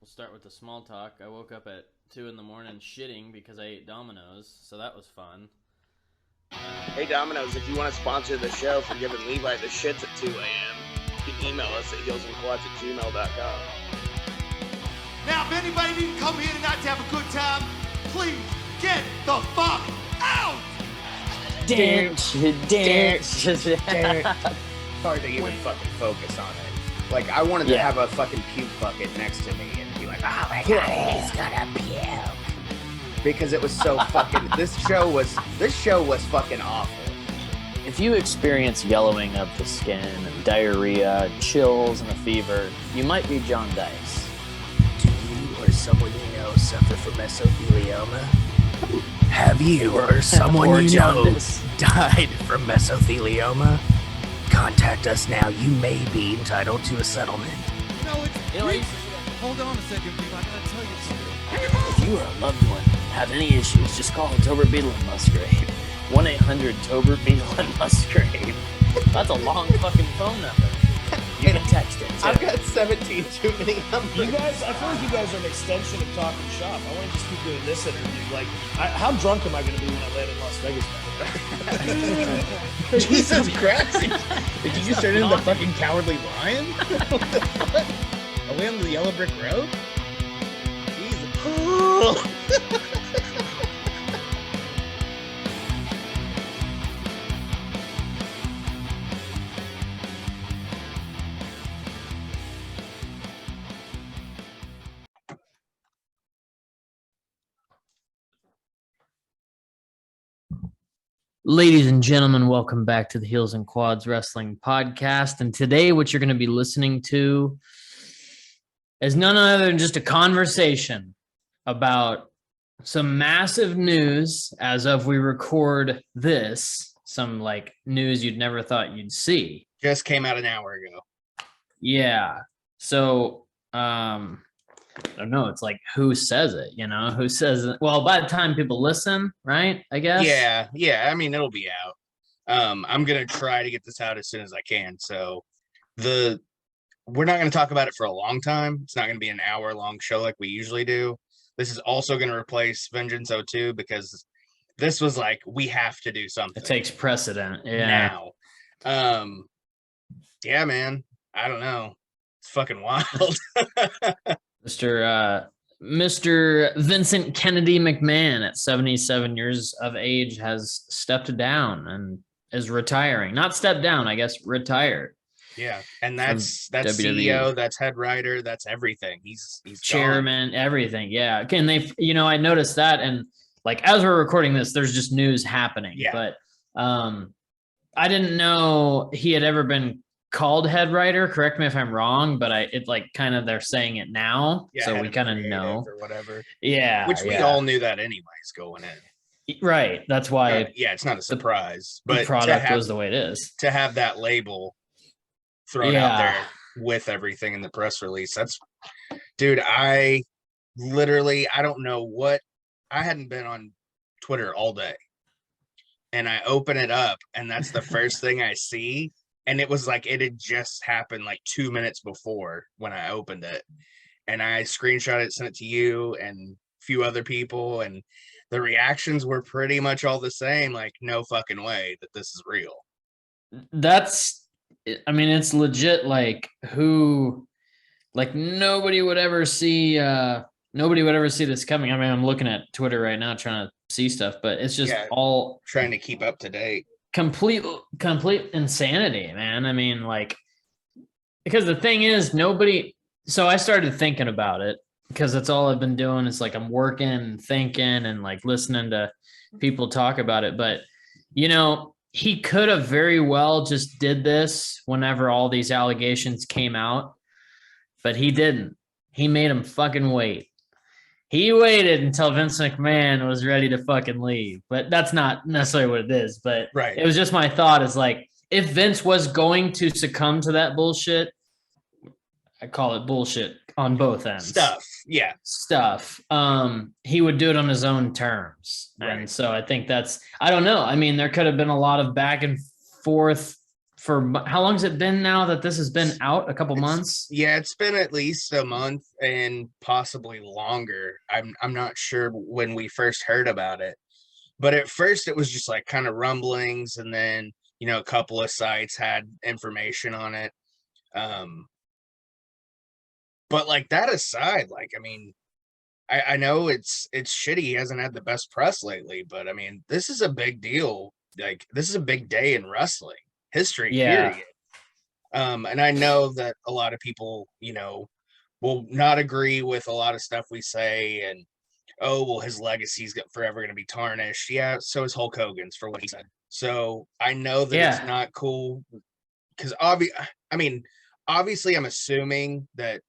We'll start with the small talk. I woke up at 2 in the morning shitting because I ate Domino's, so that was fun. Hey Domino's, if you want to sponsor the show for giving Levi the shits at 2 a.m., you can email us at heelsandquads@gmail.com. Now, if anybody didn't come here tonight to have a good time, please get the fuck out! Dance. Hard to even fucking focus on it. Like, I wanted to have a fucking puke bucket next to me and be like, oh my god, he's gonna puke. Because it was so fucking, this show was fucking awful. If you experience yellowing of the skin, and diarrhea, chills, and a fever, you might be John Dice. Do you or someone you know suffer from mesothelioma? Have you or someone Or you know jaundice. died from mesothelioma? Contact us now. You may be entitled to a settlement. Hold on a second, Levi. I gotta tell you something. If you or a loved one have any issues, just call Tober Beetle and Musgrave. 1-800-TOBER Beetle and Musgrave. That's a long fucking phone number. You can text it too. I've got 17 too many numbers. You guys, I feel like you guys are an extension of Talking Shop. I want to just keep doing this interview. Like, how drunk am I going to be when I land in Las Vegas? Jesus Christ. Did you just turn into the fucking Cowardly Lion? Are we on the Yellow Brick Road? Jesus. Ladies and gentlemen, welcome back to the Heels and Quads Wrestling Podcast. And today, what you're going to be listening to is none other than just a conversation about some massive news as of we record this, some like news you'd never thought you'd see. Just came out an hour ago. Yeah. So, I don't know. It's like, who says it? You know, who says it? Well, by the time people listen, right? I guess. Yeah. I mean, it'll be out. I'm gonna try to get this out as soon as I can. So, we're not gonna talk about it for a long time. It's not gonna be an hour-long show like we usually do. This is also gonna replace Vengeance 02 because this was like, we have to do something. It takes precedent. Yeah. Now. Yeah, man. I don't know. It's fucking wild. Mr. Vincent Kennedy McMahon at 77 years of age has stepped down and is retiring. Not stepped down, I guess, retired. Yeah, and that's WWE. CEO, that's head writer, that's everything. He's chairman, everything. Yeah. Again, I noticed that, and like as we're recording this, there's just news happening. Yeah. But I didn't know he had ever been called head writer. Correct me if I'm wrong, but they're saying it now, so we kind of know or whatever. Yeah, which we all knew that anyways going in. Right. That's why. It's not a surprise. The but product was the way it is. To have that label thrown out there with everything in the press release. Dude, I don't know what. I hadn't been on Twitter all day, and I open it up, and that's the first thing I see. And it was like it had just happened like 2 minutes before when I opened it. And I screenshot it, sent it to you and a few other people. And the reactions were pretty much all the same. Like, no fucking way that this is real. It's legit. Like nobody would ever see this coming. I mean, I'm looking at Twitter right now trying to see stuff, but it's just all trying to keep up to date. Complete insanity, man. I mean, like, because the thing is, so I started thinking about it because that's all I've been doing. It's like I'm working and thinking and like listening to people talk about it. But, he could have very well just did this whenever all these allegations came out, but he didn't. He made him fucking wait. He waited until Vince McMahon was ready to fucking leave, but that's not necessarily what it is. But It was just my thought is like, if Vince was going to succumb to that bullshit, I call it bullshit on both ends. Stuff. He would do it on his own terms. Right. And so I think I don't know. I mean, there could have been a lot of back and forth how long has it been now that this has been out? A couple months? Yeah, it's been at least a month and possibly longer. I'm not sure when we first heard about it. But at first it was just like kind of rumblings, and then, a couple of sites had information on it. But like that aside, like, I mean, I know it's shitty. He hasn't had the best press lately, but I mean, this is a big deal. Like, this is a big day in wrestling history, period. And I know that a lot of people, will not agree with a lot of stuff we say, and oh, well, his legacy's forever going to be tarnished. Yeah, so is Hulk Hogan's for what he said. So I know that it's not cool because obviously I'm assuming that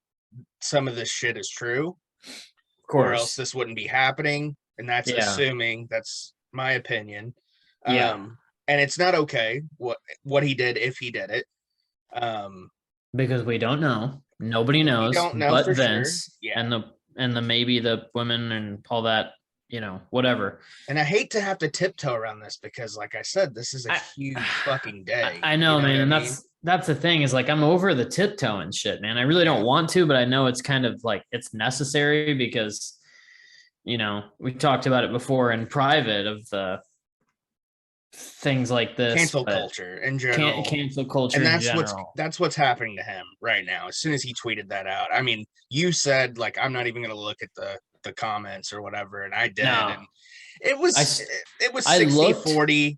some of this shit is true, Of course, or else this wouldn't be happening. And that's assuming. That's my opinion. And it's not okay what he did, if he did it. Because we don't know. Nobody knows. We don't know but for Vince sure. Yeah. and the maybe the women and all that, whatever. And I hate to have to tiptoe around this because, like I said, this is a huge fucking day. I know, man, and that's the thing is, like, I'm over the tiptoeing shit, man. I really don't want to, but I know it's kind of like it's necessary because, we talked about it before in private of the things like this, cancel culture in general, cancel culture, and that's what's happening to him right now. As soon as he tweeted that out, I mean, you said like I'm not even going to look at the comments or whatever, and I did, and it was 60-40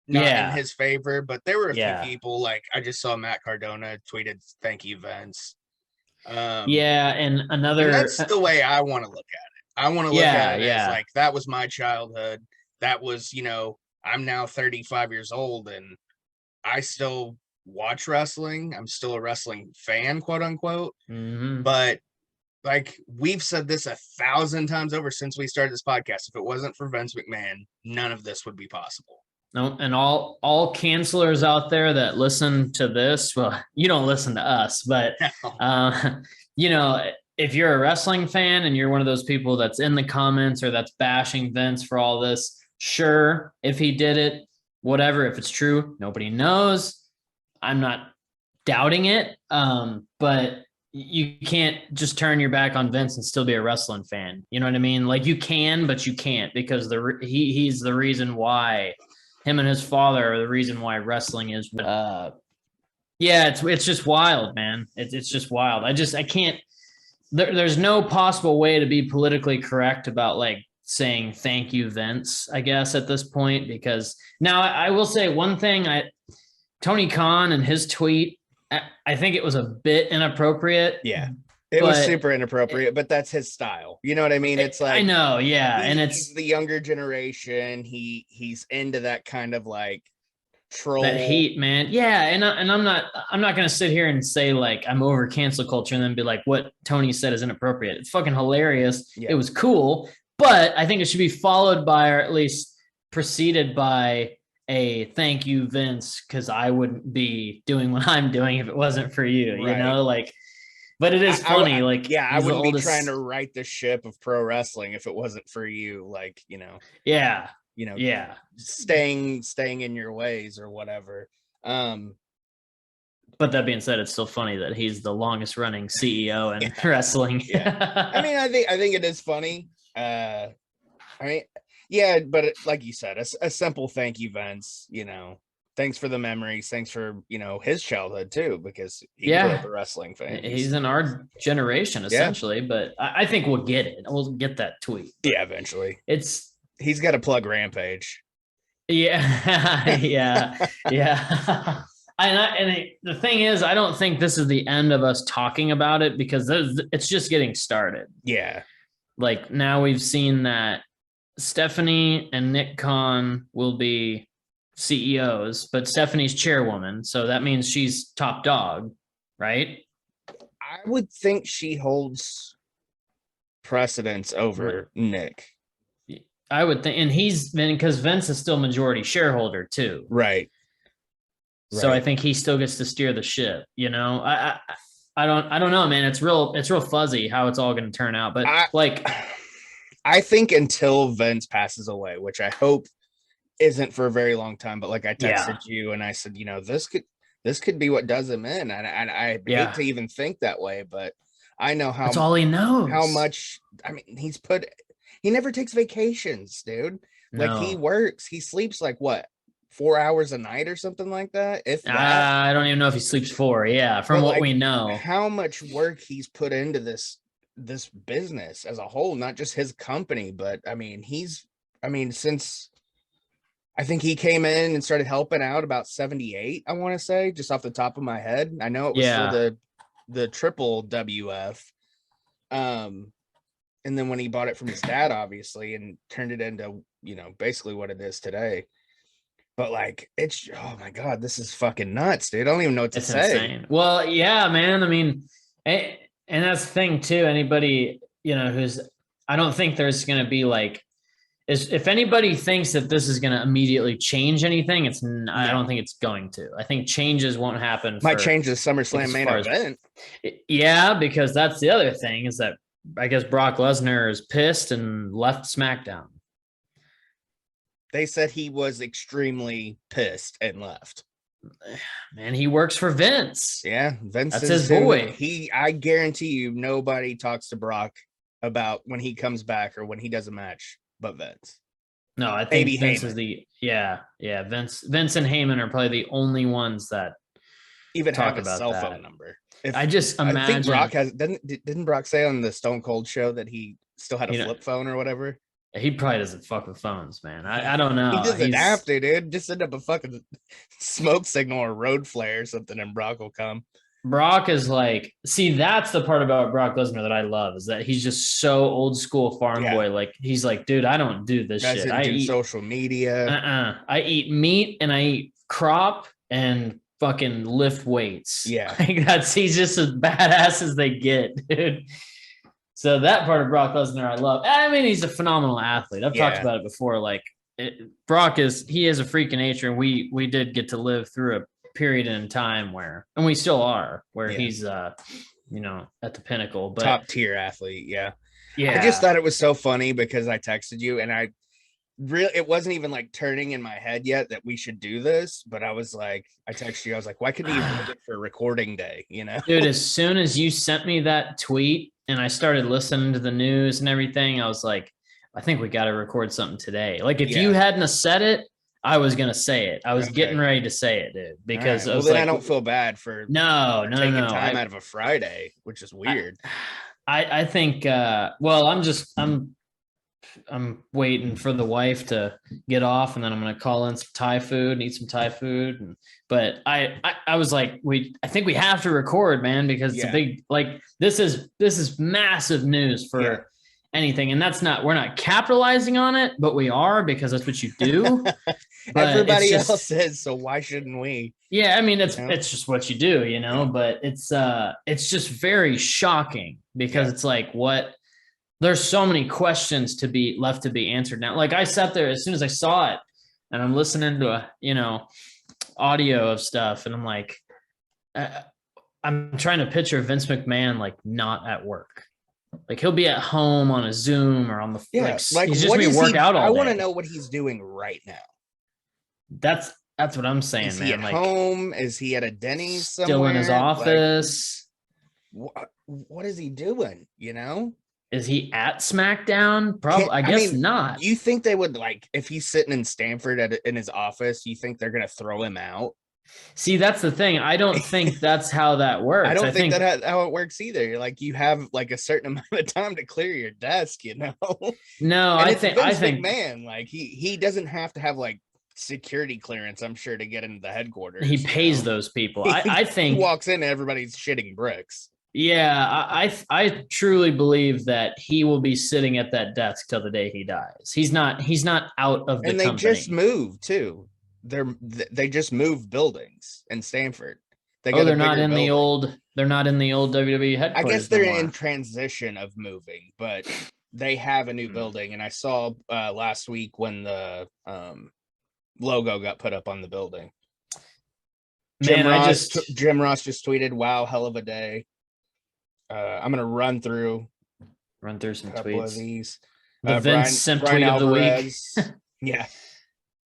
not in his favor, but there were a few people, like I just saw Matt Cardona tweeted "Thank you, Vince." And that's the way I want to look at it. I want to look at it as like that was my childhood. That was, I'm now 35 years old and I still watch wrestling. I'm still a wrestling fan, quote unquote. Mm-hmm. But like we've said this 1,000 times over since we started this podcast. If it wasn't for Vince McMahon, none of this would be possible. No, and all cancelers out there that listen to this, well, you don't listen to us, but if you're a wrestling fan and you're one of those people that's in the comments or that's bashing Vince for all this, sure, if he did it, whatever, if it's true, nobody knows. I'm not doubting it. But you can't just turn your back on Vince and still be a wrestling fan. You know what I mean? Like you can, but you can't because he's the reason why him and his father are the reason why wrestling is. It's just wild, man. It's just wild. I can't. There's no possible way to be politically correct about like saying thank you, Vince, I guess, at this point, because now I will say one thing. Tony Khan and his tweet, I think it was a bit inappropriate. Yeah, it was super inappropriate, but that's his style. You know what I mean? It's like, I know, yeah, and it's the younger generation. He's into that kind of like troll, that heat, man. Yeah, and I'm not gonna sit here and say like I'm over cancel culture and then be like what Tony said is inappropriate. It's fucking hilarious. Yeah. It was cool, but I think it should be followed by, or at least preceded by, a thank you, Vince, because I wouldn't be doing what I'm doing if it wasn't for you. Right. You know, like. But it is funny, I wouldn't be trying to right the ship of pro wrestling if it wasn't for you, like, staying in your ways or whatever. But that being said, it's still funny that he's the longest running CEO in wrestling. Yeah. I mean, I think it is funny. But like you said, a simple thank you, Vince, thanks for the memories. Thanks for, his childhood too, because he grew up a wrestling fan. He's in our generation essentially, but I think we'll get it. We'll get that tweet. Yeah, eventually. He's got to plug Rampage. Yeah. Yeah. And the thing is, I don't think this is the end of us talking about it because it's just getting started. Yeah. Like now we've seen that Stephanie and Nick Khan will be CEOs, but Stephanie's chairwoman, so that means she's top dog, right? I would think she holds precedence over Nick. I would think, and he's been, because Vince is still majority shareholder too, right? So I think he still gets to steer the ship. I don't know, man. It's real fuzzy how it's all going to turn out, but I think until Vince passes away, which I hope isn't for a very long time, but like I texted you and I said, this could be what does him in. And I hate to even think that way, but I know That's all he knows. how much. I mean, he never takes vacations, dude. Like he No. works, he sleeps like what, 4 hours a night or something like that. If that, I don't even know if he sleeps 4. Yeah, from But, what like, we know. how much work he's put into this business as a whole, not just his company, but I mean, since I think he came in and started helping out about 78, I want to say, just off the top of my head. I know it was for the triple WF. And then when he bought it from his dad, obviously, and turned it into, basically what it is today. But like, oh my God, this is fucking nuts, dude. I don't even know what to say. Insane. Well, yeah, man. I mean, and that's the thing too. Anybody, I don't think there's going to be like, if anybody thinks that this is going to immediately change anything, I don't think it's going to. I think changes won't happen. Might change the SummerSlam main event. Yeah, because that's the other thing is that I guess Brock Lesnar is pissed and left SmackDown. They said he was extremely pissed and left. Man, he works for Vince. Yeah, Vince That's his boy. I guarantee you nobody talks to Brock about when he comes back or when he does a match but Vince. No, I think Vince is Vince and Heyman are probably the only ones that even talk have a about cell that. phone number. I just imagine. I think Brock didn't Brock say on the Stone Cold show that he still had a flip phone or whatever? He probably doesn't fuck with phones, man. I don't know. He doesn't have to, dude. Just send up a fucking smoke signal or road flare or something, and Brock will come. Brock is like, see, that's the part about Brock Lesnar that I love is that he's just so old school farm boy. Like he's like, dude, I don't do this shit. I eat social media. I eat meat and I eat crop and fucking lift weights. Yeah, like he's just as badass as they get, dude. So that part of Brock Lesnar I love. I mean, he's a phenomenal athlete. I've talked about it before. Like Brock is a freak of nature, and we did get to live through a period in time and we still are, where he's at the pinnacle, but top tier athlete. Yeah. I just thought it was so funny because I texted you and it wasn't even like turning in my head yet that we should do this, but I was like, I texted you, I was like, why couldn't you hold it for recording day? Dude, as soon as you sent me that tweet and I started listening to the news and everything, I was like, I think we got to record something today. Like if you hadn't have said it, I was gonna say it. I was getting ready to say it, dude, because I was then I don't feel bad for taking time out of a Friday, which is weird. I think. Well, I'm waiting for the wife to get off, and then I'm gonna call in some Thai food and eat some Thai food. But I was like, I think we have to record, man, because it's a big this is massive news for. Anything, and we're not capitalizing on it, but we are because that's what you do. Everybody else says, so why shouldn't we? Yeah, I mean it's just what you do, but it's just very shocking because it's like there's so many questions to be answered now. Like I sat there as soon as I saw it and I'm listening to audio of stuff and I'm like I'm trying to picture Vince McMahon like not at work. Like he'll be at home on a Zoom or on the he's just gonna work out all day. I want to know what he's doing right now. That's what I'm saying, is man. He at home? Is he at a Denny's somewhere? Still in his office? What is he doing? Is he at SmackDown? Probably. I guess not. You think they would if he's sitting in Stanford in his office? You think they're gonna throw him out? See, that's the thing. I don't think that's how that works. I don't think that's how it works either. You have a certain amount of time to clear your desk, No, and I think McMahon, he doesn't have to have security clearance, I'm sure, to get into the headquarters. He pays those people. I think he walks in and everybody's shitting bricks. Yeah, I truly believe that he will be sitting at that desk till the day he dies. He's not out of the company. And they just moved too. They just moved buildings in Stanford. They're not in the old WWE headquarters. I guess they're in transition of moving, but they have a new building. And I saw last week when the logo got put up on the building. Jim Ross just tweeted, "Wow, hell of a day." I'm gonna run through some tweets of these. The Vince Simp tweet of the week. Yeah.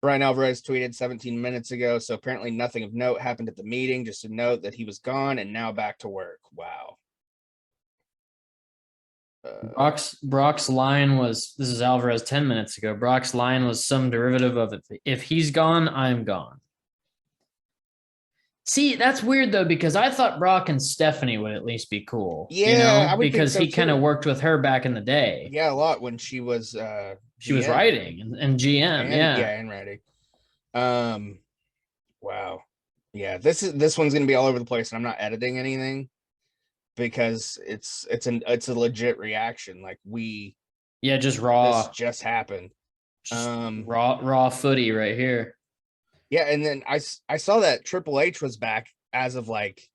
Brian Alvarez tweeted 17 minutes ago. So apparently nothing of note happened at the meeting. Just a note that he was gone and now back to work. Wow. Brock's line was, this is Alvarez 10 minutes ago. Brock's line was some derivative of if he's gone, I'm gone. See, that's weird though, because I thought Brock and Stephanie would at least be cool. Yeah, I would think because so, he kind of too. worked with her back in the day. Yeah, a lot when she was She was GM. writing and GM. And writing. Wow. Yeah, this one's gonna be all over the place, and I'm not editing anything because it's a legit reaction. Like just raw. this just happened. Raw footy right here. Yeah, and then I saw that Triple H was back as of like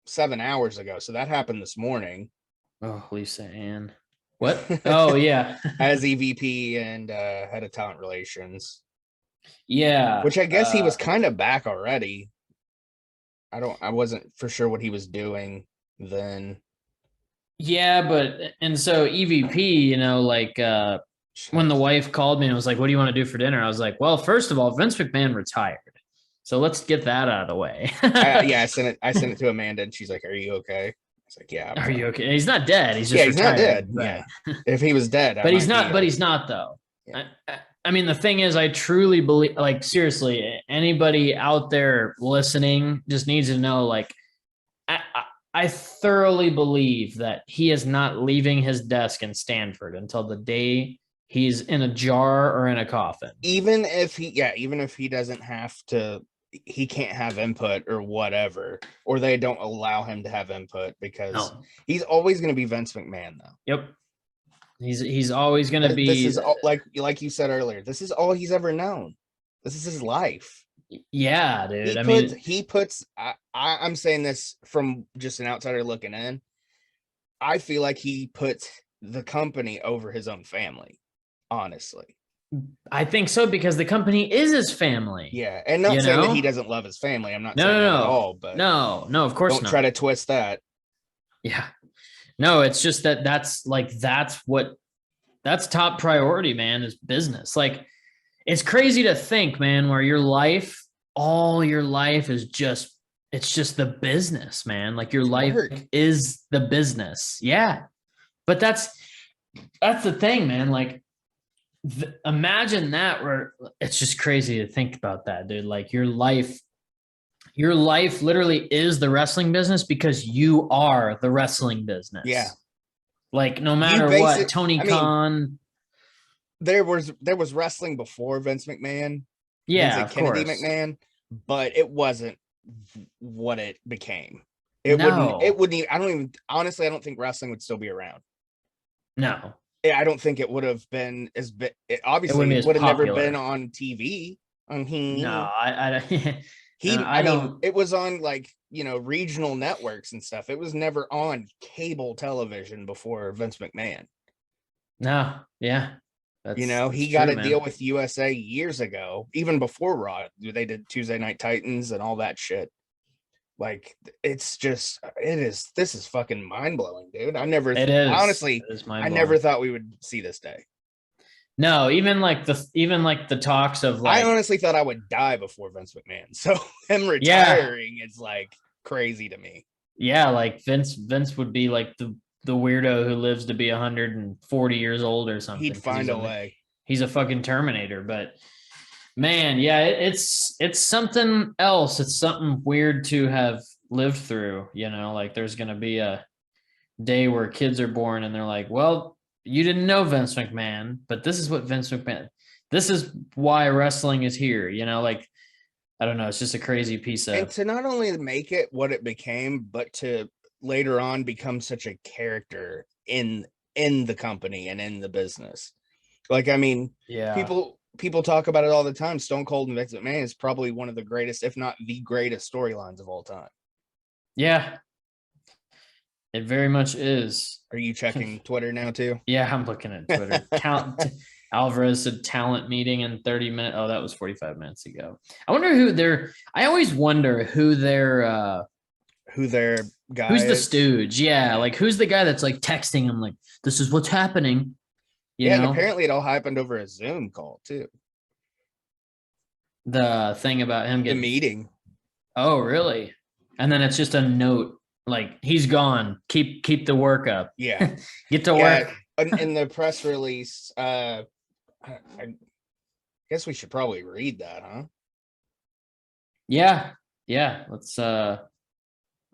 7 hours ago. So that happened this morning. Oh, Lisa Ann. What? Oh, yeah. As EVP and head of talent relations. Yeah. Which I guess he was kind of back already. I wasn't for sure what he was doing then. Yeah, and so EVP, when the wife called me and was like, what do you want to do for dinner? I was like, well, first of all, Vince McMahon retired. So let's get that out of the way. I sent it to Amanda and she's like, are you okay? I was like, yeah. Are you okay? He's not dead. He's just he's retired. not dead. Right. Yeah. If he was dead, but he's not though. Yeah. I mean, the thing is, I truly believe, like, seriously, anybody out there listening just needs to know, like, I thoroughly believe that he is not leaving his desk in Stanford until the day he's in a jar or in a coffin. Even if he doesn't have to, he can't have input or whatever, or they don't allow him to have input because he's always going to be Vince McMahon though. Yep. He's always going to be. This is all, like you said earlier, this is all he's ever known. This is his life. Yeah, dude. I'm saying this from just an outsider looking in. I feel like he puts the company over his own family, honestly. I think so, because the company is his family. Yeah, and not saying that he doesn't love his family. I'm not saying that at all, but no, of course don't not. try to twist that. Yeah. No, it's just that's top priority, man, is business. Like, it's crazy to think, man, where all your life is just the business, man. Like, your life is the business. Yeah. But that's the thing, man. Like, imagine that, where it's just crazy to think about that, dude. Like, your life literally is the wrestling business because you are the wrestling business. Yeah. Like, no matter what, Tony Khan. There was wrestling before Vince McMahon. Yeah, Vince Kennedy McMahon, but it wasn't what it became. It wouldn't even, honestly, I don't think wrestling would still be around. No. I don't think it would have been as big. Obviously, it would have never been on TV. No, I it was on regional networks and stuff. It was never on cable television before Vince McMahon. No, yeah. He got a deal with USA years ago, even before Raw. They did Tuesday Night Titans and all that shit. Like, this is fucking mind blowing, dude. I never thought we would see this day. No, even like the talks of, like, I honestly thought I would die before Vince McMahon. So him retiring is like crazy to me. Yeah, like Vince would be like the weirdo who lives to be 140 years old or something. He'd find a way. He's a fucking Terminator. But man, yeah, it's something else. It's something weird to have lived through. Like, there's gonna be a day where kids are born and they're like, well, you didn't know Vince McMahon, but this is what Vince McMahon, this is why wrestling is here. Like, I don't know. It's just a crazy piece of. And to not only make it what it became, but to later on become such a character in the company and in the business. Like, I mean, yeah, people talk about it all the time. Stone Cold and Vince McMahon is probably one of the greatest, if not the greatest, storylines of all time. Yeah, it very much is. Are you checking Twitter now too? Yeah, I'm looking at Twitter. Alvarez said talent meeting in 30 minutes. Oh, that was 45 minutes ago. I wonder I always wonder who their guy who's is. The stooge. Yeah, like, who's the guy that's like texting him like, this is what's happening. You know? And apparently it all happened over a Zoom call too. The thing about him The getting meeting. Oh, really? And then it's just a note like he's gone. Keep the work up. Yeah. Get to Yeah. work. In the press release, I guess we should probably read that, huh? Yeah. Yeah. Let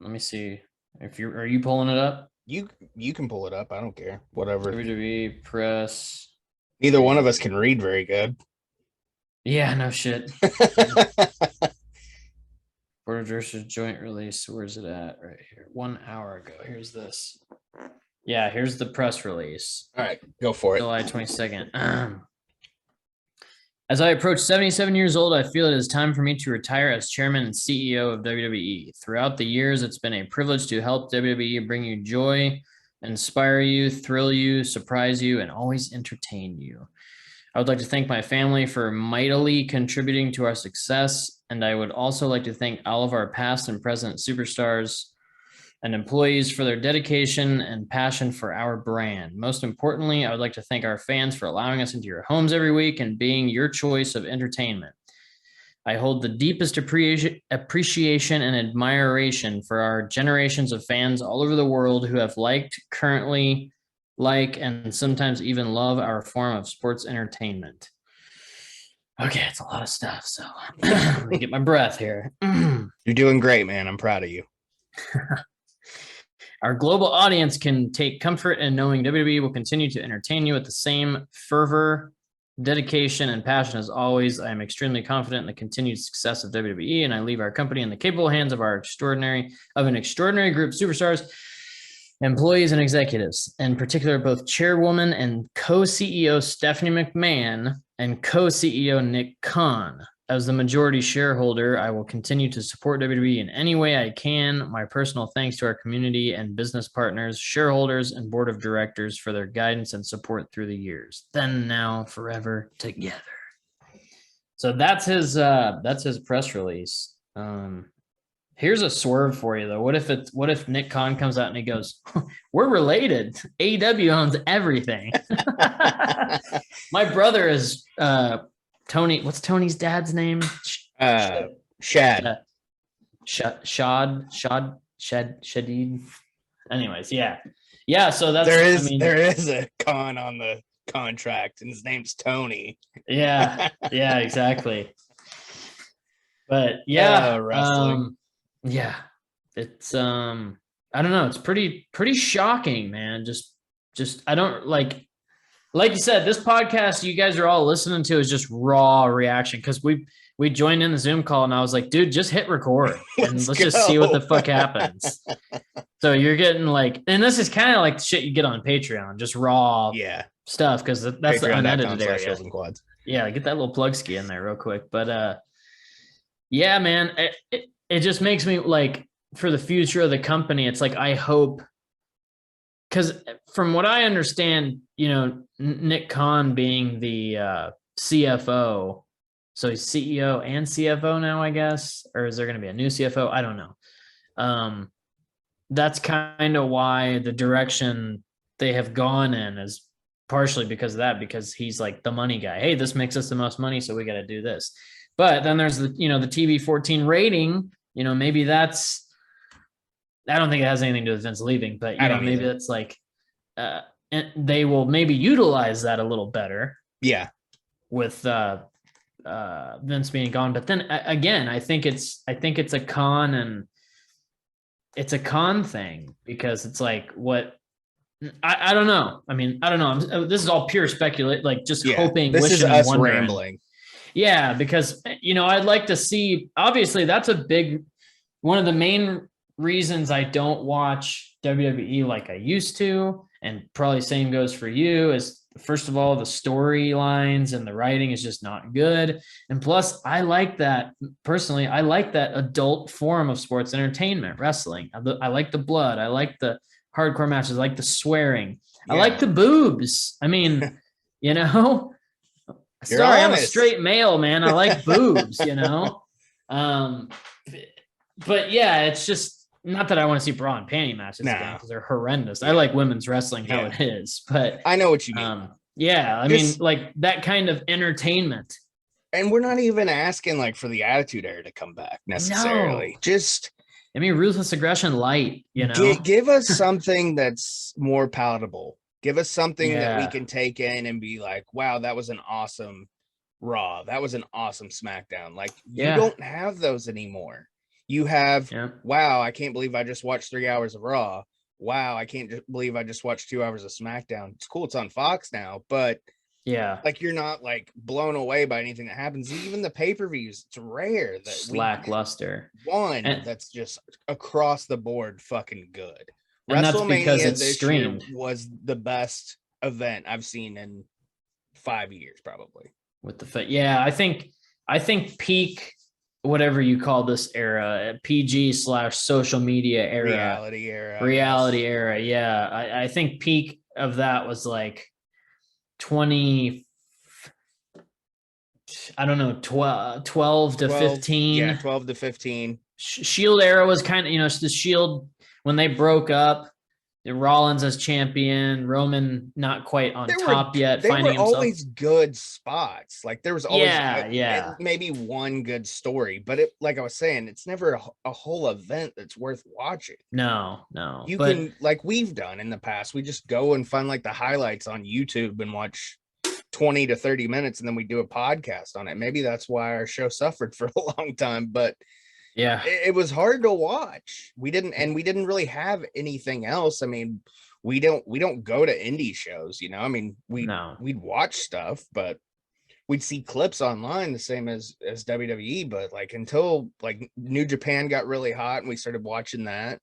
me see. Are you pulling it up? You can pull it up. I don't care. Whatever. WWE press. Neither one of us can read very good. Yeah, no shit. Board of Directors joint release. Where's it at? Right here. 1 hour ago. Here's this. Yeah, here's the press release. All right, go for it. July 22nd. As I approach 77 years old, I feel it is time for me to retire as chairman and CEO of WWE. Throughout the years, it's been a privilege to help WWE bring you joy, inspire you, thrill you, surprise you, and always entertain you. I would like to thank my family for mightily contributing to our success, and I would also like to thank all of our past and present superstars and employees for their dedication and passion for our brand. Most importantly, I would like to thank our fans for allowing us into your homes every week and being your choice of entertainment. I hold the deepest appreciation and admiration for our generations of fans all over the world who have liked, currently like, and sometimes even love our form of sports entertainment. Okay, it's a lot of stuff, so let me get my breath here. You're doing great, man. I'm proud of you. Our global audience can take comfort in knowing WWE will continue to entertain you with the same fervor, dedication, and passion as always. I am extremely confident in the continued success of WWE, and I leave our company in the capable hands of an extraordinary group of superstars, employees, and executives. In particular, both chairwoman and co-CEO Stephanie McMahon and co-CEO Nick Khan. As the majority shareholder, I will continue to support WWE in any way I can. My personal thanks to our community and business partners, shareholders, and board of directors for their guidance and support through the years. Then, now, forever together. So that's his press release. Here's a swerve for you though. What if Nick Khan comes out and he goes, "We're related. AEW owns everything." My brother is Tony, what's Tony's dad's name? Shad. Shadid. Anyways, yeah. So that's there is a Khan on the contract, and his name's Tony. Yeah, exactly. But yeah, wrestling. Yeah, it's I don't know. It's pretty shocking, man. Just I don't like you said, this podcast you guys are all listening to is just raw reaction because we joined in the Zoom call and I was like, dude, just hit record and let's just see what the fuck happens. So you're getting like, and this is kind of like shit you get on Patreon, just raw stuff because that's the unedited area. Yeah, get that little plug ski in there real quick. But yeah, man, it just makes me like for the future of the company, it's like I hope. Because from what I understand, Nick Khan being the CFO, so he's CEO and CFO now, I guess, or is there going to be a new CFO? I don't know. That's kind of why the direction they have gone in is partially because of that, because he's like the money guy. Hey, this makes us the most money, so we got to do this. But then there's the TV 14 rating. Maybe that's. I don't think it has anything to do with Vince leaving, but maybe that's like, and they will maybe utilize that a little better. Yeah, with Vince being gone. But then again, I think it's a con, and it's a con thing because it's like what I don't know. I mean, I don't know. This is all pure speculate, like just hoping. This is us rambling. Yeah, because I'd like to see. Obviously, that's one of the main reasons I don't watch WWE like I used to, and probably same goes for you, is first of all, the storylines and the writing is just not good. And plus, I like that adult form of sports entertainment, wrestling. I like the blood. I like the hardcore matches. I like the swearing. Yeah. I like the boobs. I mean, sorry, I'm a straight male, man. I like boobs, But yeah, it's just, not that I want to see bra and panty matches again because they're horrendous. Yeah. I like women's wrestling how it is, but I know what you mean. Yeah, I mean, like that kind of entertainment And we're not even asking like for the Attitude Era to come back necessarily. No. Just I mean, Ruthless Aggression light, you know? give us something that's more palatable. Give us something that we Yeah. can take in and be like, wow, that was an awesome Raw. That was an awesome SmackDown. Like, you Yeah. don't have those anymore. You have, Yeah. wow, I can't believe I just watched 3 hours of Raw. Wow, I can't believe I just watched 2 hours of SmackDown. It's cool. It's on Fox now, but Yeah. like, you're not like blown away by anything that happens. Even the pay-per-views, it's rare that Just we lackluster. one And- that's just across the board fucking good. And that's because WrestleMania it's this year streamed. was the best event I've seen in 5 years, probably. With the yeah, I think peak whatever you call this era, PG/social media era, Reality era. I reality guess. era. Yeah, I think peak of that was like 20. I don't know, 12 to 15. Yeah, 12 to 15. Shield era was kind of, the Shield when they broke up. Rollins as champion, Roman not quite on top yet, They finding were himself. always good spots. Like, there was always Yeah. maybe one good story, but it, like I was saying, it's never a whole event that's worth watching. No. You but can, like we've done in the past, we just go and find like the highlights on YouTube and watch 20 to 30 minutes, and then we do a podcast on it. Maybe that's why our show suffered for a long time, but yeah, it was hard to watch. We didn't really have anything else. I mean, we don't go to indie shows, I mean, we'd watch stuff, but we'd see clips online the same as WWE. But like, until like New Japan got really hot and we started watching that,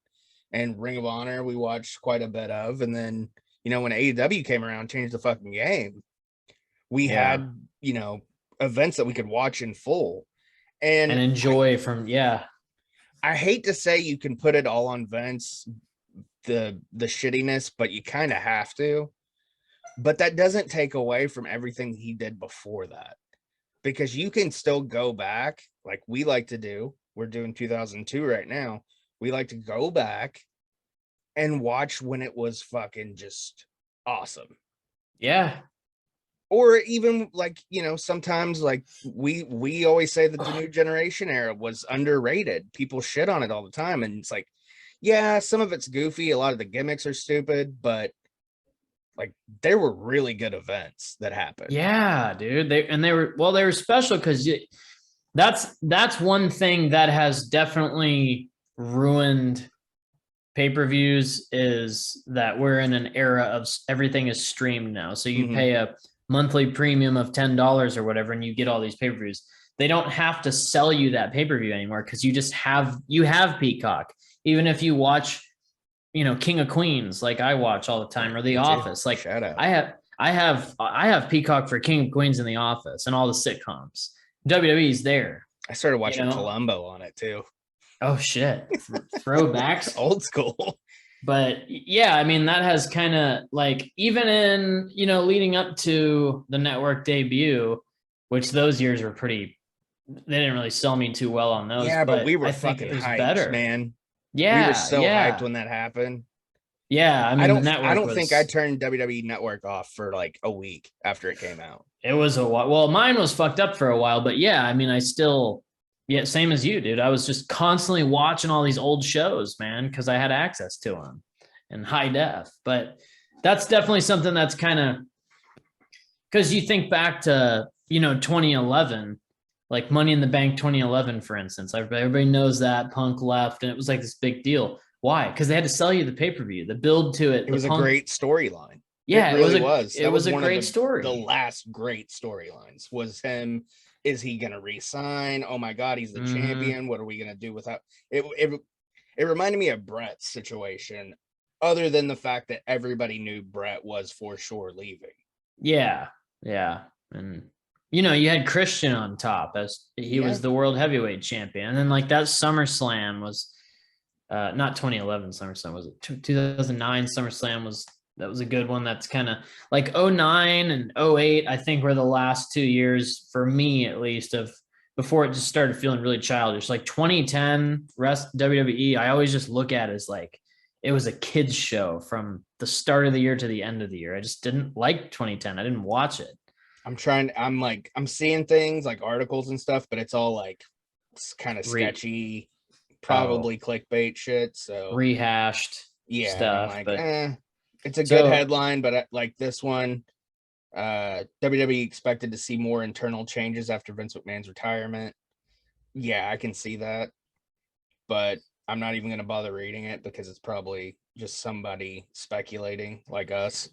and Ring of Honor we watched quite a bit of, and then when AEW came around, changed the fucking game, we had events that we could watch in full and enjoy from. I hate to say you can put it all on Vince, the shittiness, but you kind of have to. But that doesn't take away from everything he did before that, because you can still go back like we like to do. We're doing 2002 right now. We like to go back and watch when it was fucking just awesome. Yeah. Or even like, sometimes like we always say that the new generation era was underrated. People shit on it all the time. And it's like, yeah, some of it's goofy. A lot of the gimmicks are stupid, but like, there were really good events that happened. Yeah, dude. They were special because that's one thing that has definitely ruined pay-per-views, is that we're in an era of everything is streamed now. So you pay a monthly premium of $10 or whatever, and you get all these pay-per-views. They don't have to sell you that pay-per-view anymore, because you just have Peacock. Even if you watch, King of Queens, like I watch all the time, or The Office. Like, shout out. I have Peacock for King of Queens and The Office and all the sitcoms. WWE's there. I started watching Columbo on it too. Oh shit. Throwbacks. Old school. But yeah, I mean, that has kind of like, even in, leading up to the network debut, which those years were they didn't really sell me too well on those. Yeah, but we were I think fucking it was hyped, better, man. Yeah. We were so hyped when that happened. Yeah. I mean, I don't think I turned WWE Network off for like a week after it came out. It was a while. Well, mine was fucked up for a while, but yeah, I mean, same as you, dude. I was just constantly watching all these old shows, man, because I had access to them in high def. But that's definitely something that's kind of, because you think back to, 2011, like Money in the Bank 2011, for instance. Everybody knows that Punk left, and it was like this big deal. Why? Because they had to sell you the pay-per-view, the build to it. It was a great storyline. Yeah, it really was. It was a great story. The last great storylines was him. Is he going to resign? Oh my God, he's the champion. What are we going to do without it? It reminded me of Brett's situation, other than the fact that everybody knew Brett was for sure leaving. Yeah. And, you had Christian on top, as he was the world heavyweight champion. And then like that SummerSlam was not 2011 SummerSlam, was it 2009 SummerSlam that was a good one. That's kind of like 09 and 08, I think, were the last 2 years, for me at least, of before it just started feeling really childish. Like 2010 WWE, I always just look at it as like it was a kids show from the start of the year to the end of the year. I just didn't like 2010. I didn't watch it. I'm seeing things like articles and stuff, but it's all like kind of sketchy, probably clickbait shit. So rehashed yeah, and I'm stuff. like, But it's a good headline, but like this one, WWE expected to see more internal changes after Vince McMahon's retirement. Yeah, I can see that, but I'm not even going to bother reading it because it's probably just somebody speculating like us.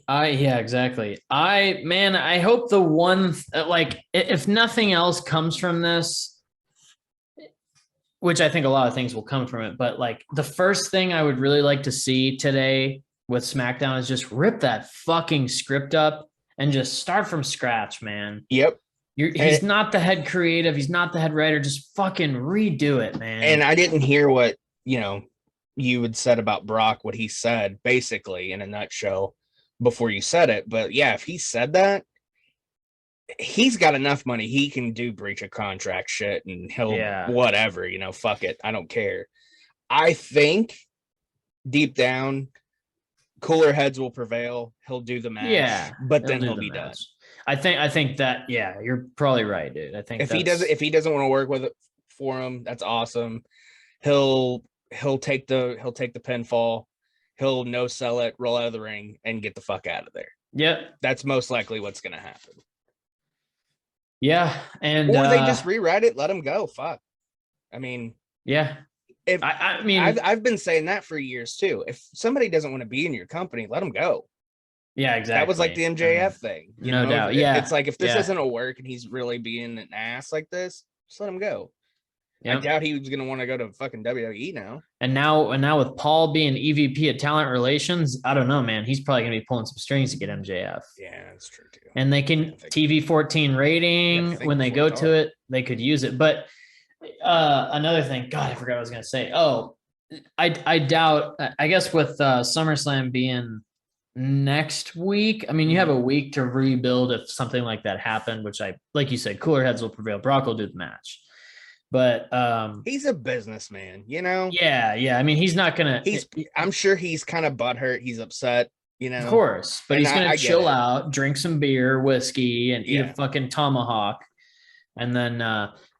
Yeah, exactly. I hope the one like if nothing else comes from this, which I think a lot of things will come from it, but like the first thing I would really like to see today with SmackDown is just rip that fucking script up and just start from scratch, man. Yep. He's not the head creative. He's not the head writer. Just fucking redo it, man. And I didn't hear what, you had said about Brock, what he said basically in a nutshell before you said it. But yeah, if he said that, he's got enough money. He can do breach of contract shit and he'll whatever, fuck it. I don't care. I think deep down, cooler heads will prevail. He'll do the match, but then he'll be done. I think that, yeah, you're probably right, dude. I think if he doesn't want to work with it for him, that's awesome. He'll take the pinfall. He'll no sell it, roll out of the ring, and get the fuck out of there. Yep, that's most likely what's going to happen. Yeah, and or they just rewrite it, let him go. Fuck. I mean, yeah. If I mean, I've been saying that for years too. If somebody doesn't want to be in your company, let them go. Yeah, exactly. That was like the MJF thing. No doubt. Yeah. It's like if this isn't a work and he's really being an ass like this, just let him go. Yep. I doubt he was going to want to go to fucking WWE now. And now with Paul being EVP of talent relations, I don't know, man. He's probably going to be pulling some strings to get MJF. Yeah, that's true too. And they can TV 14 rating when they go to it, they could use it. But another thing, God, I forgot what I was going to say. Oh, I doubt. I guess with SummerSlam being next week, I mean, you have a week to rebuild if something like that happened, which like you said, cooler heads will prevail. Brock will do the match. But he's a businessman, Yeah. I mean, he's not gonna. I'm sure he's kind of butthurt. He's upset, Of course, but he's gonna chill out, drink some beer, whiskey, and eat a fucking tomahawk, and then.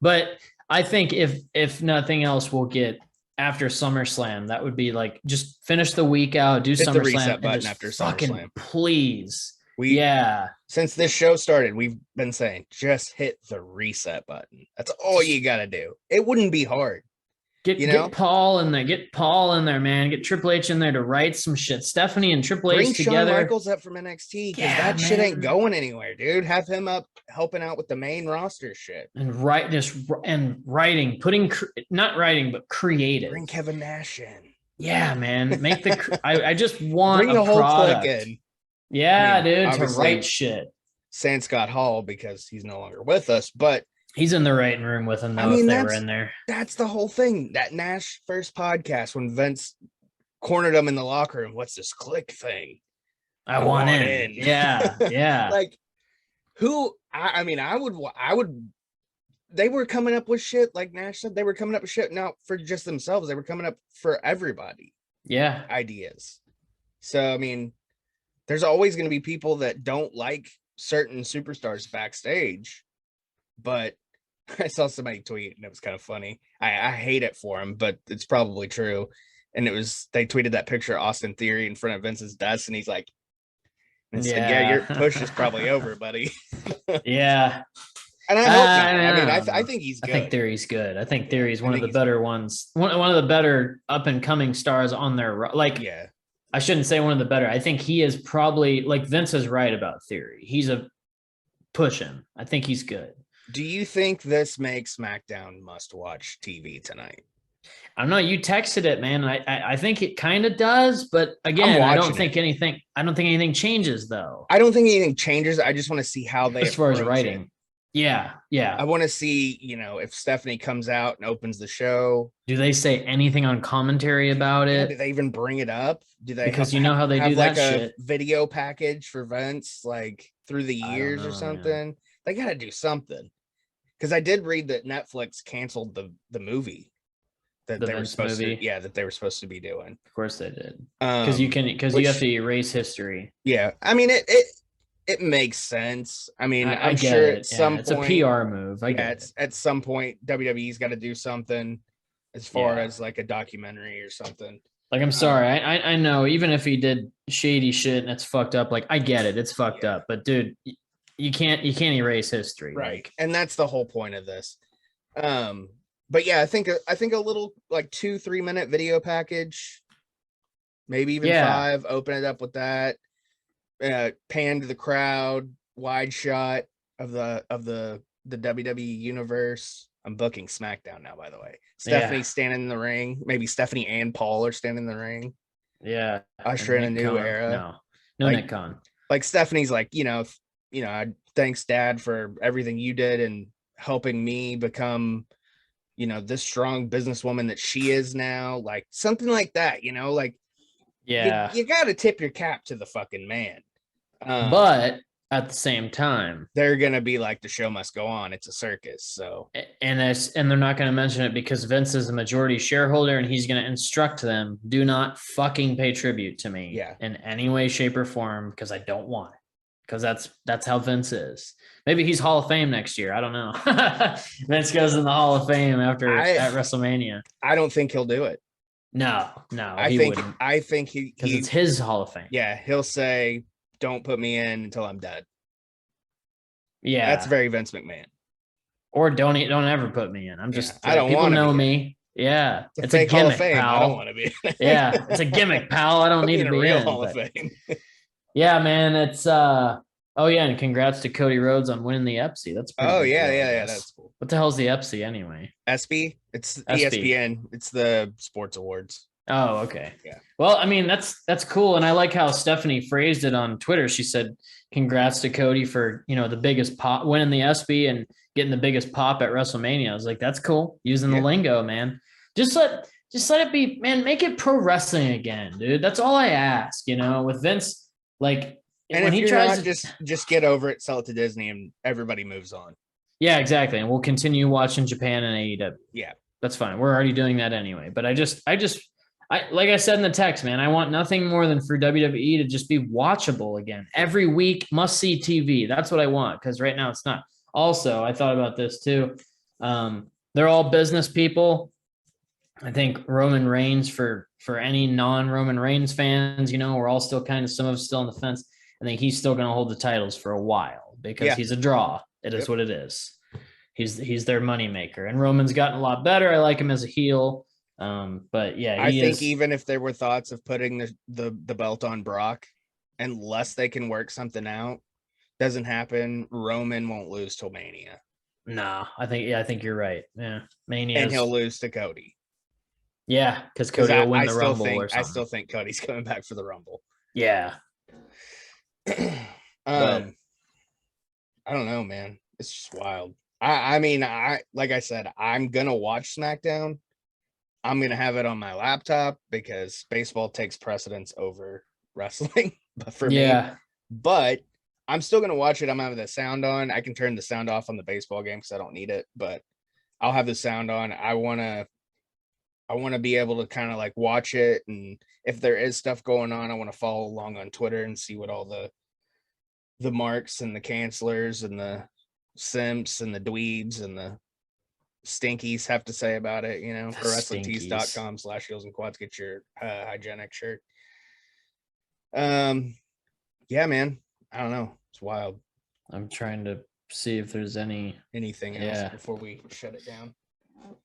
But I think if nothing else, we'll get after SummerSlam. That would be like just finish the week out, do SummerSlam, the reset button after SummerSlam, please. Since this show started, we've been saying just hit the reset button. That's all you got to do. It wouldn't be hard. Get Paul in there. Get Paul in there, man. Get Triple H in there to write some shit. Stephanie and Triple H together. Shawn Michaels up from NXT because that shit ain't going anywhere, dude. Have him up helping out with the main roster shit and writing, not writing but creative. Bring Kevin Nash in. Yeah, man. Make the. I just want bring the whole clique in. Yeah, dude, to write shit. Sans Scott Hall because he's no longer with us, but he's in the writing room with him though. If they were in there, that's the whole thing. That Nash first podcast when Vince cornered him in the locker room. What's this click thing? I want in. Yeah. Like who? I mean, I would. They were coming up with shit like Nash said. They were coming up with shit not for just themselves. They were coming up for everybody. Yeah, ideas. So I mean. There's always going to be people that don't like certain superstars backstage, but I saw somebody tweet and it was kind of funny. I hate it for him, but it's probably true. And they tweeted that picture of Austin Theory in front of Vince's desk, and he's like, said, your push is probably over, buddy. Yeah. And I hope not. I think he's good. I think Theory's good. I think Theory's one of the better ones. One of the better up and coming stars on their yeah. I shouldn't say one of the better. I think he is probably like Vince is right about Theory. He's a push him. I think he's good. Do you think this makes SmackDown must watch TV tonight? I don't know. You texted it, man. I think it kind of does, but again, I don't think anything changes though. I don't think anything changes. I just want to see how they as far as writing. It. Yeah. I want to see, if Stephanie comes out and opens the show. Do they say anything on commentary about it? Do they even bring it up? Do they? Because you know how they do that shit. A video package for Vince, like through the years or something. Man. They got to do something. Because I did read that Netflix canceled the movie that they were supposed to. Yeah, that they were supposed to be doing. Of course they did. Because you have to erase history. Yeah, I mean it makes sense. I mean, I I'm get sure it. at some It's a point, PR move. I get it's it. at some point WWE's got to do something as far Yeah. as like a documentary or something. Like, I'm sorry. I know even if he did shady shit and it's fucked up, like I get it. It's fucked Yeah. up. But dude, you can't erase history. Right. Like, And that's the whole point of this. But yeah, I think a little like 2-3 minute video package, maybe even Yeah. 5, open it up with that. Pan to the crowd, wide shot of the WWE universe. I'm booking SmackDown now, by the way. Stephanie Yeah. standing in the ring. Maybe Stephanie and Paul are standing in the ring. Yeah. Usher in a Nick new Khan. era. No Like- Nick Khan. Like Stephanie's like, thanks Dad for everything you did and helping me become, this strong businesswoman that she is now. Like something like that, like Yeah. you got to tip your cap to the fucking man. But at the same time, they're gonna be like, the show must go on. It's a circus. So and they're not going to mention it because Vince is the majority shareholder and he's going to instruct them, do not fucking pay tribute to me in any way, shape, or form, because I don't want it. Because that's how Vince is. Maybe he's Hall of Fame next year. I don't know. Vince goes in the Hall of Fame at WrestleMania. I don't think he'll do it. No, I think he because it's his Hall of Fame. Yeah, he'll say, "Don't put me in until I'm dead." Yeah, that's very Vince McMahon. Or don't ever put me in. I'm just I don't people want know me. Yeah, it's a gimmick, Hall of Fame. pal. I don't want to be. Yeah, it's a gimmick, pal. I don't need to be real in. Hall of Fame. Yeah, man, it's oh yeah, and congrats to Cody Rhodes on winning the EPSI. That's pretty big deal, yeah, that's cool. What the hell's the EPSI anyway? ESPY? It's ESPY. ESPN. It's the sports awards. Oh, okay. Yeah. Well, I mean, that's cool. And I like how Stephanie phrased it on Twitter. She said, congrats to Cody for, the biggest pop, winning the ESPY and getting the biggest pop at WrestleMania. I was like, that's cool. Using the lingo, man. Just let it be, man, make it pro wrestling again, dude. That's all I ask, with Vince, like, and when if he you're tries not, just get over it, sell it to Disney, and everybody moves on. Yeah, exactly. And we'll continue watching Japan and AEW. Yeah. That's fine. We're already doing that anyway. But I like I said in the text, man, I want nothing more than for WWE to just be watchable again. Every week, must see TV. That's what I want, because right now it's not. Also, I thought about this too. They're all business people. I think Roman Reigns, for any non-Roman Reigns fans, we're all still some of us still on the fence. I think he's still going to hold the titles for a while because he's a draw. It is what it is. He's their moneymaker. And Roman's gotten a lot better. I like him as a heel. But yeah, I think even if there were thoughts of putting the belt on Brock, unless they can work something out, doesn't happen. Roman won't lose till Mania. No, I think you're right. Yeah, Mania, and he'll lose to Cody. Yeah, because Cody will win the Rumble or something. I still think Cody's coming back for the Rumble. Yeah. I don't know, man. It's just wild. I mean, like I said, I'm gonna watch SmackDown. I'm gonna have it on my laptop because baseball takes precedence over wrestling. But for me, but I'm still gonna watch it. I'm having the sound on. I can turn the sound off on the baseball game because I don't need it, but I'll have the sound on. I wanna be able to kind of like watch it, and if there is stuff going on, I want to follow along on Twitter and see what all the marks and the cancelers and the simps and the dweebs and the stinkies have to say about it, for WrestlingTees.com/heels and quads. Get your hygienic shirt. Yeah, man. I don't know. It's wild. I'm trying to see if there's anything else before we shut it down.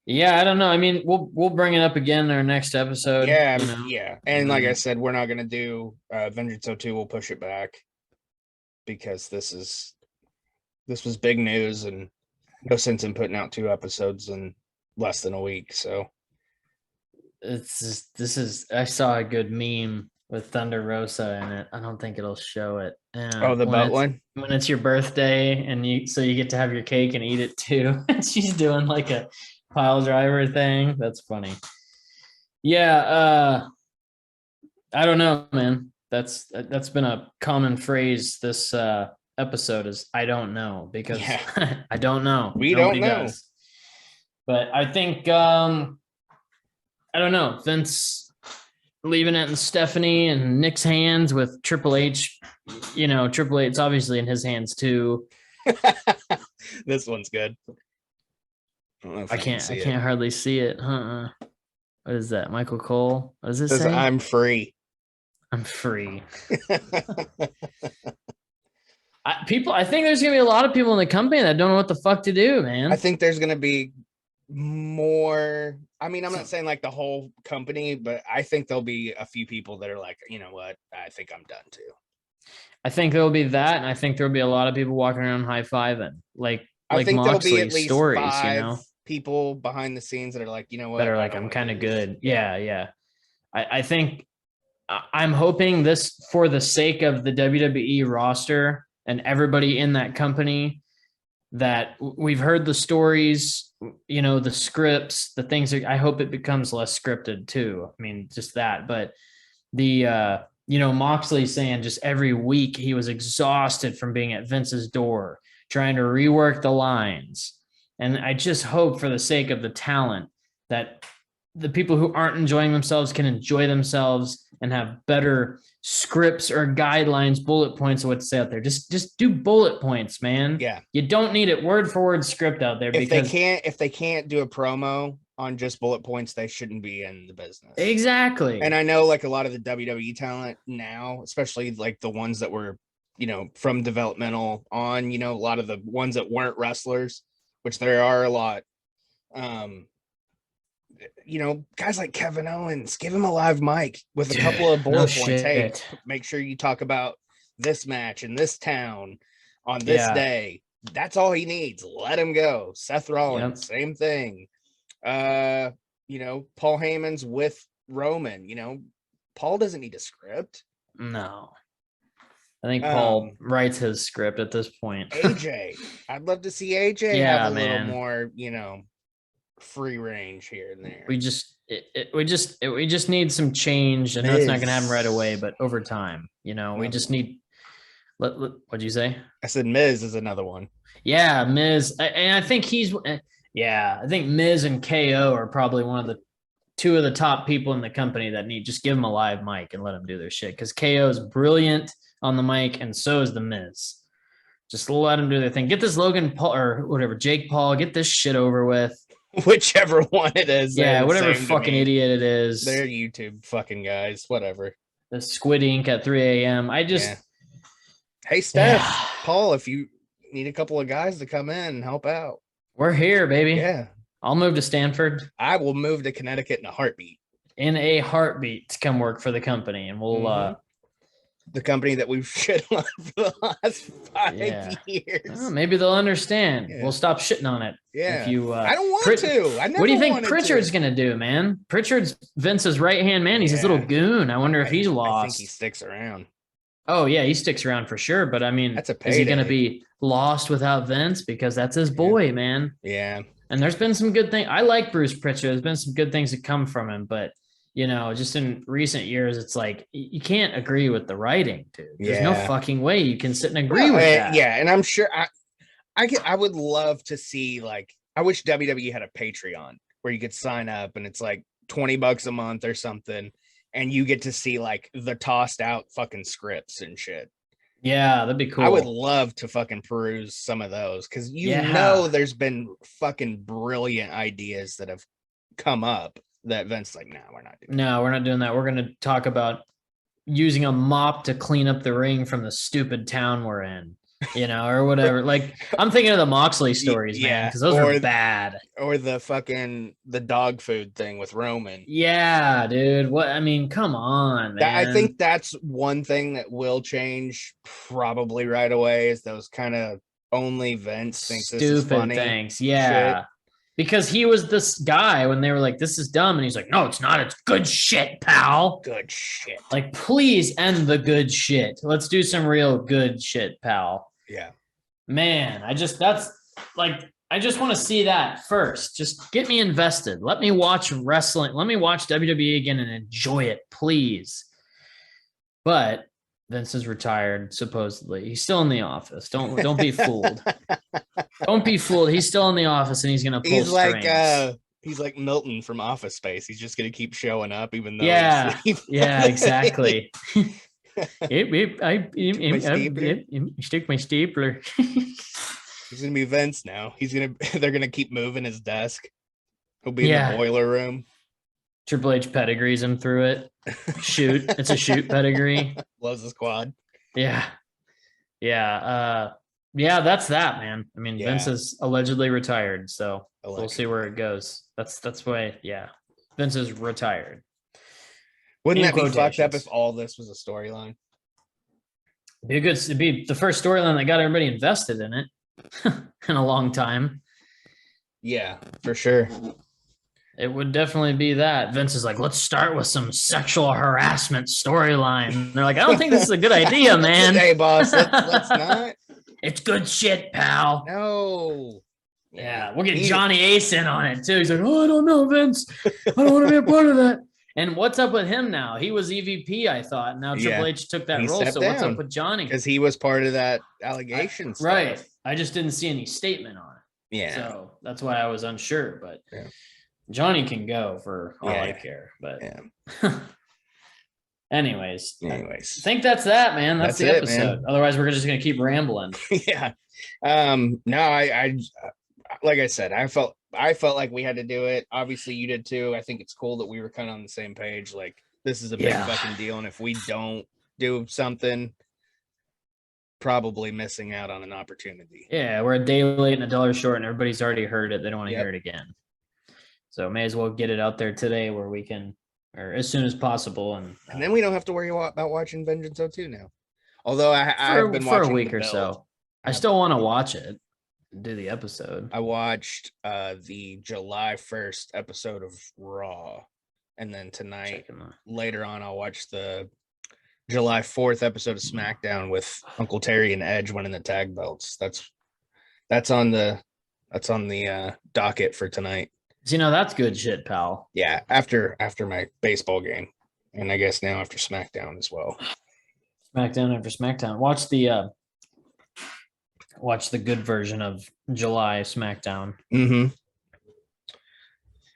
Yeah, I don't know. I mean, we'll bring it up again in our next episode. Yeah, yeah. And like I said, we're not gonna do Vengeance 02. We'll push it back because this was big news and no sense in putting out 2 episodes in less than a week. So I saw a good meme with Thunder Rosa in it. I don't think it'll show it. The belt one? When it's your birthday and you get to have your cake and eat it too. And she's doing like a pile driver thing. That's funny. Yeah, I don't know, man. That's been a common phrase this episode is I don't know, because I don't know. Nobody don't know. Does. But I think I don't know. Vince leaving it in Stephanie and Nick's hands with Triple H. You know, Triple H, it's obviously in his hands too. This one's good. I don't know if I you can can't see I it. can't hardly see it. What is that? Michael Cole? What does it It says, say? I'm free. I'm free. I think there's gonna be a lot of people in the company that don't know what the fuck to do, man. I think there's gonna be more. I mean, I'm not saying like the whole company, but I think there'll be a few people that are like, you know what, I think I'm done too. I think there'll be that, and I think there'll be a lot of people walking around high fiving, like I think there'll be Moxley at least stories, you 5 know, people behind the scenes that are like, you know what, that are I like, don't I'm wanna kind of do this. good. Yeah. I think I'm hoping this for the sake of the WWE roster and everybody in that company, that we've heard the stories, you know, the scripts, the things that I hope it becomes less scripted too. I mean, just that, but the, you know, Moxley saying just every week he was exhausted from being at Vince's door, trying to rework the lines. And I just hope for the sake of the talent that the people who aren't enjoying themselves can enjoy themselves and have better scripts or guidelines, bullet points of what to say out there. Just do bullet points, man. Yeah. You don't need it word for word script out there If because they can't do a promo on just bullet points, they shouldn't be in the business. exactly. And I know like a lot of the WWE talent now, especially like the ones that were, you know, from developmental on, you know, a lot of the ones that weren't wrestlers, which there are a lot. You know, guys like Kevin Owens, give him a live mic with a couple of bullet points. Hey, make sure you talk about this match in this town on this day. That's all he needs. Let him go. Seth Rollins, same thing. You know, Paul Heyman's with Roman. You know, Paul doesn't need a script. No. I think Paul writes his script at this point. AJ. I'd love to see AJ have a little more, you know, free range here and there. We just need some change. I know it's not going to happen right away, but over time, you know, we just need. What'd you say? I said Miz is another one. Yeah, Miz, and I think he's. Yeah, I think Miz and KO are probably two of the top people in the company that need just give them a live mic and let them do their shit, because KO is brilliant on the mic and so is the Miz. Just let them do their thing. Get this Logan Paul or whatever, Jake Paul. Get this shit over with. Whichever one it is. Yeah, whatever fucking idiot it is. They're YouTube fucking guys. Whatever. The Squid Ink at 3 a.m. Hey, Steph, Paul, if you need a couple of guys to come in and help out, we're here, baby. Yeah. I'll move to Stanford. I will move to Connecticut in a heartbeat. In a heartbeat to come work for the company. And we'll the company that we've shit on for the last 5 years. Oh, maybe they'll understand. Yeah. We'll stop shitting on it. Yeah. If you, I don't want to. I never what do you think Pritchard's going to do, man? Pritchard's Vince's right-hand man. He's his little goon. I wonder if he's lost. I think he sticks around. Oh, yeah, he sticks around for sure. But, I mean, that's a payday. Is he going to be lost without Vince? Because that's his boy, man. Yeah. And there's been some good things. I like Bruce Pritchard. There's been some good things that come from him. But, you know, just in recent years, it's like you can't agree with the writing, dude. There's no fucking way you can sit and agree with that. Yeah, and I'm sure I would love to see, like, I wish WWE had a Patreon where you could sign up and it's like $20 a month or something, and you get to see like the tossed out fucking scripts and shit. Yeah, that'd be cool. I would love to fucking peruse some of those, because you know there's been fucking brilliant ideas that have come up that Vince's like, nah, we're not doing that. No, we're not doing that. We're going to talk about using a mop to clean up the ring from the stupid town we're in, you know, or whatever. Like, I'm thinking of the Moxley stories, man, because those are bad. Or the dog food thing with Roman. Yeah, dude. What? I mean, come on, man. I think that's one thing that will change probably right away, is those kind of only Vince thinks this is funny things. Yeah. Shit. Because he was this guy when they were like, this is dumb. And he's like, no, it's not. It's good shit, pal. Good shit. Like, please end the good shit. Let's do some real good shit, pal. Yeah. Man, I just want to see that first. Just get me invested. Let me watch wrestling. Let me watch WWE again and enjoy it, please. But Vince is retired, supposedly. He's still in the office. Don't be fooled. Don't be fooled. He's still in the office and he's gonna pull strings. He's like Milton from Office Space. He's just gonna keep showing up, even though Yeah, he's yeah, exactly. My stapler? Stick my stapler. He's gonna be Vince now. They're gonna keep moving his desk. He'll be in Yeah. the boiler room. Triple H pedigrees him through it. Shoot. It's a shoot pedigree. Loves the squad. Yeah. Yeah. Yeah, that's that, man. I mean, Vince Yeah. is allegedly retired, so we'll see Allegedly. where it goes. That's why, yeah. Vince is retired. Wouldn't In that be fucked up quotations. if all this was a storyline? It'd be the first storyline that got everybody invested in it in a long time. Yeah, for sure. It would definitely be that. Vince is like, let's start with some sexual harassment storyline. They're like, I don't think this is a good idea, man. Hey, boss, let's not. It's good shit, pal. No. Yeah, we'll get Johnny Ace in on it too. He's like, oh, I don't know, Vince. I don't want to be a part of that. And what's up with him now? He was EVP, I thought. Now Triple H took that He role. stepped So what's down up with Johnny? Because he was part of that allegation stuff. Right. I just didn't see any statement on it. Yeah. So that's why I was unsure. But Yeah. Johnny can go for all I Yeah. care. But Yeah. anyways, I Anyways. think that's that, man. That's the That's it, man. episode. Otherwise, we're just gonna keep rambling. Yeah. No, I like I said, I felt like we had to do it. Obviously, you did too. I think it's cool that we were kind of on the same page. Like, this is a big Yeah. fucking deal, and if we don't do something, probably missing out on an opportunity. Yeah, we're a day late and a dollar short, and everybody's already heard it. They don't want to Yep. hear it again. So may as well get it out there today where we can, or as soon as possible. And And then we don't have to worry about watching Vengeance 02 now. Although I've been for watching a week the or build. so. I still want to watch it, do the episode. I watched the July 1st episode of Raw, and then tonight Checking the- later on I'll watch the July 4th episode of SmackDown with Uncle Terry and Edge winning the tag belts. That's on the docket for tonight. So, that's good shit, pal. Yeah, after my baseball game, and I guess now after SmackDown as well. SmackDown after SmackDown. Watch the good version of July SmackDown. Mm-hmm.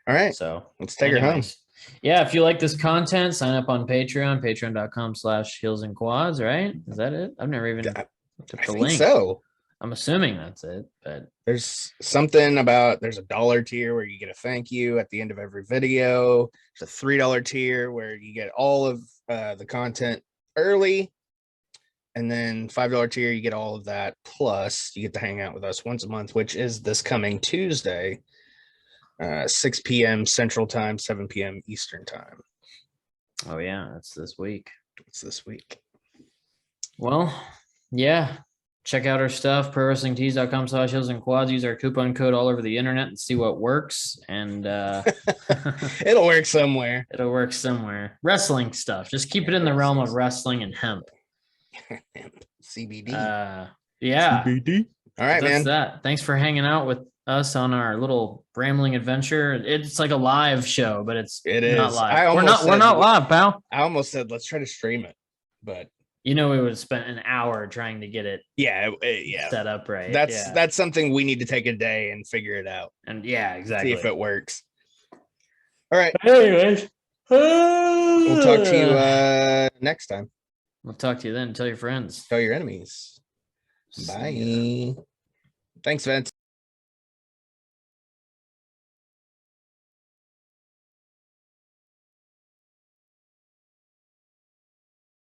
All right, So let's take her home. anyways. Yeah, if you like this content, sign up on Patreon, patreon.com/heels and quads, right? Is that it? I've never even I looked at I the think link. so. I'm assuming that's it, but There's something about there's a $1 tier where you get a thank you at the end of every video. There's a $3 tier where you get all of the content early. And then $5 tier, you get all of that. Plus, you get to hang out with us once a month, which is this coming Tuesday, 6 p.m. Central Time, 7 p.m. Eastern Time. oh yeah, that's this week. It's this week. Well, yeah. Check out our stuff, prowrestlingtees.com/heels and quads. Use our coupon code all over the internet and see what works. And It'll work somewhere. it'll work somewhere. Wrestling stuff. Just keep it in the realm of wrestling and hemp. CBD. Yeah. All right, That's man. that. Thanks for hanging out with us on our little rambling adventure. It's like a live show, but it's It not is. live. We're not live, pal. I almost said let's try to stream it, but We would have spent an hour trying to get it yeah, yeah. set up right. That's something we need to take a day and figure it out. And yeah, exactly. See if it works. All right. Anyways, We'll talk to you next time. We'll talk to you then. Tell your friends. Tell your enemies. See ya. Bye. Thanks, Vince.